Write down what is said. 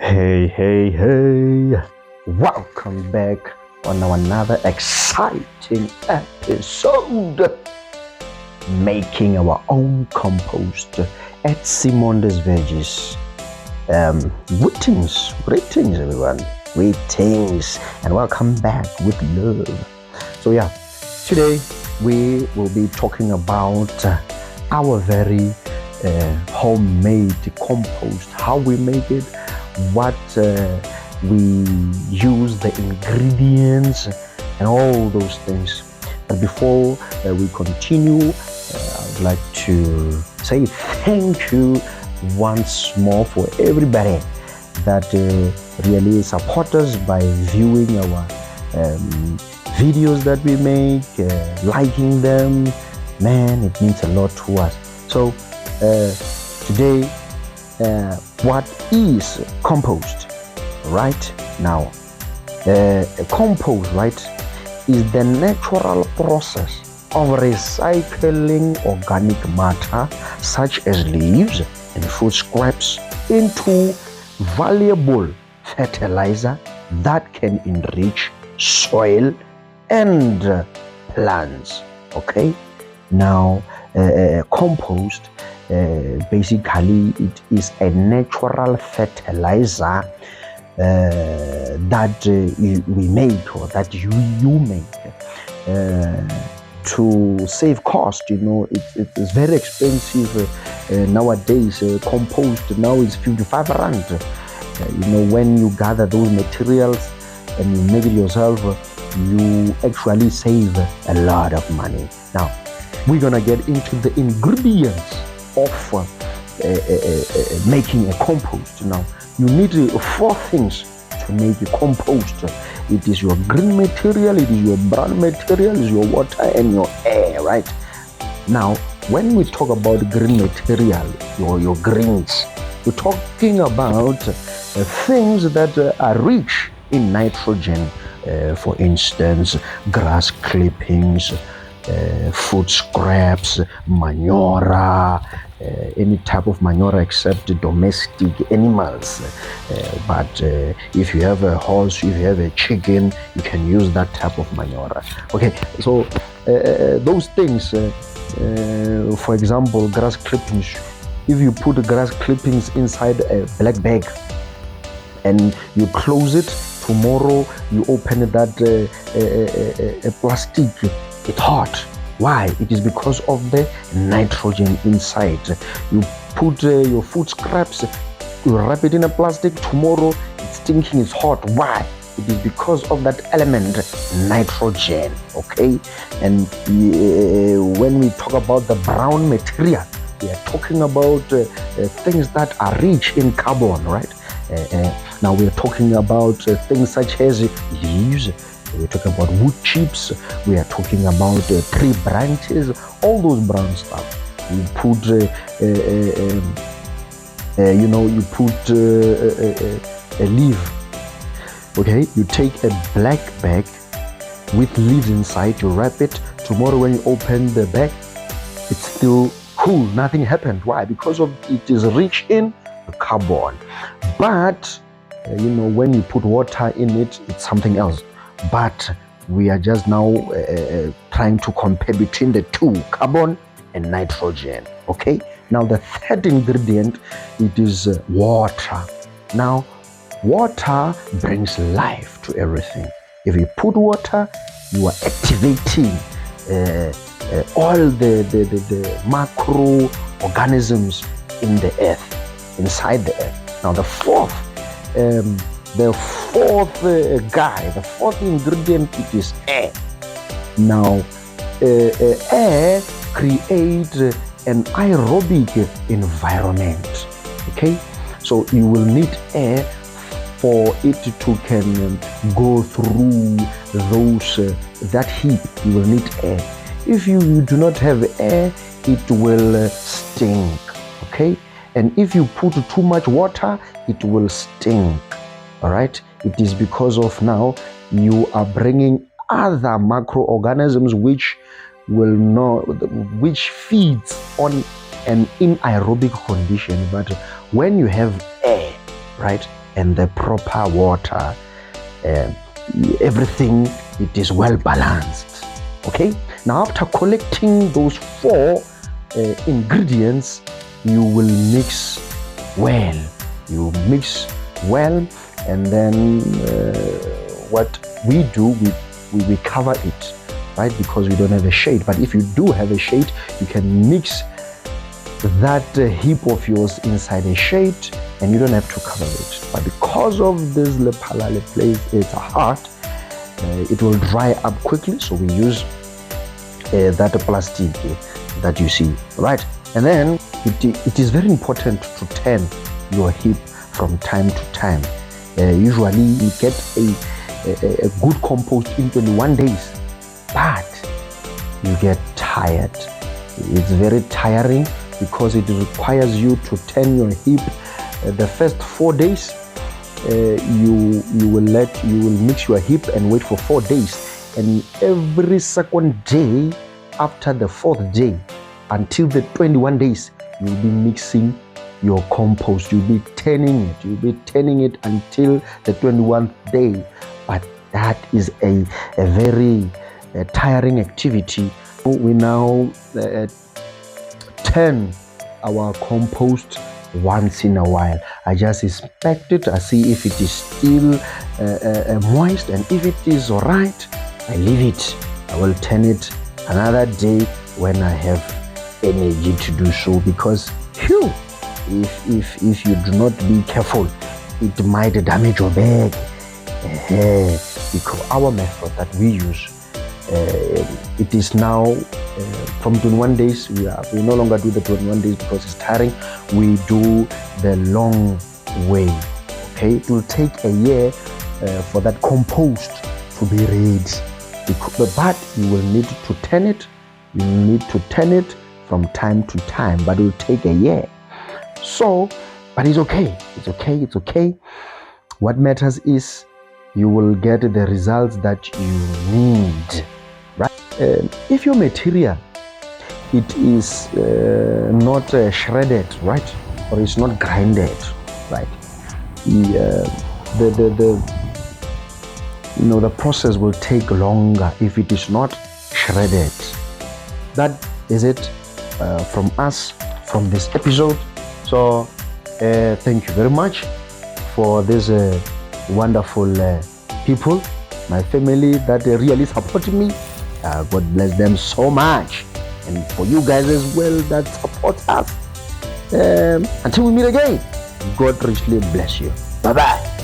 Hey, welcome back on another exciting episode, making our own compost at Simon's Veggies. Greetings everyone, greetings and welcome back with love. So today we will be talking about our very homemade compost, how we make it, what we use, the ingredients and all those things. But before we continue, I would like to say thank you once more for everybody that really support us by viewing our videos that we make, liking them. Man, it means a lot to us. So today, what is compost? Right now, compost, right, is the natural process of recycling organic matter such as leaves and food scraps into valuable fertilizer that can enrich soil and plants. Okay, now compost, basically it is a natural fertilizer that we make, or that you make to save cost. It is very expensive nowadays. Compost now is 55 rand. When you gather those materials and you make it yourself, you actually save a lot of money. Now we're gonna get into the ingredients of making a compost. Now you need 4 things to make a compost. It is your green material, it is your brown material, it is your water and your air, right? Now when we talk about green material, your greens, we're talking about things that are rich in nitrogen. For instance, grass clippings, food scraps, manure, any type of manure except domestic animals. But if you have a horse, if you have a chicken, you can use that type of manure. Okay, so those things, for example, grass clippings, if you put grass clippings inside a black bag and you close it, tomorrow you open that plastic, it's hot. Why? It is because of the nitrogen inside. You put your food scraps, you wrap it in a plastic, tomorrow it's thinking it's hot. Why? It is because of that element, nitrogen. Okay, and when we talk about the brown material, we are talking about things that are rich in carbon, right? Now we are talking about things such as leaves, we're talking about wood chips, we are talking about tree branches, all those brown stuff. You put you put a leaf. Okay, you take a black bag with leaves inside, you wrap it, tomorrow when you open the bag, it's still cool, nothing happened. Why? Because of it is rich in carbon. But when you put water in it, it's something else. But we are just now trying to compare between the two, carbon and nitrogen. Okay, now the third ingredient, it is water. Now water brings life to everything. If you put water, you are activating all the microorganisms in the earth, inside the earth. Now the fourth ingredient, it is air. Now air creates an aerobic environment. Okay, so you will need air for it to can go through those that heat. You will need air. If you do not have air, it will stink. Okay, and if you put too much water, it will stink. All right, it is because of now you are bringing other microorganisms which feeds on an anaerobic condition. But when you have air, right, and the proper water. Everything, it is well balanced. Okay, now after collecting those 4 ingredients, you will mix well. You mix well, and then what we do, we cover it, right? Because we don't have a shade. But if you do have a shade, you can mix that heap of yours inside a shade, and you don't have to cover it. But because of this lepalale place, it's hard, it will dry up quickly, so we use that plastic that you see, right? And then it is very important to turn your heap from time to time. Usually you get a good compost in 21 days, but you get tired. It's very tiring because it requires you to turn your heap. The first 4 days, you will mix your heap and wait for 4 days, and every second day after the 4th day until the 21 days, you'll be mixing your compost. You'll be turning it until the 21st day. But that is a very tiring activity. We now turn our compost once in a while. I just inspect it, I see if it is still moist, and if it is all right, I leave it. I will turn it another day when I have energy to do so, because if you do not be careful, it might damage your bag. Because our method that we use, it is now from 21 days. We no longer do the 21 days because it's tiring. We do the long way. Okay, it will take a year for that compost to be ready. But you will need to turn it. You need to turn it from time to time, but it will take a year. So, but it's okay. It's okay. It's okay. What matters is you will get the results that you need, right? If your material, it is not shredded, right, or it's not grinded, right, the process will take longer if it is not shredded. That is it from us, from this episode. So thank you very much for this wonderful people, my family that really support me. God bless them so much, and for you guys as well that support us. Until we meet again, God richly bless you. Bye bye.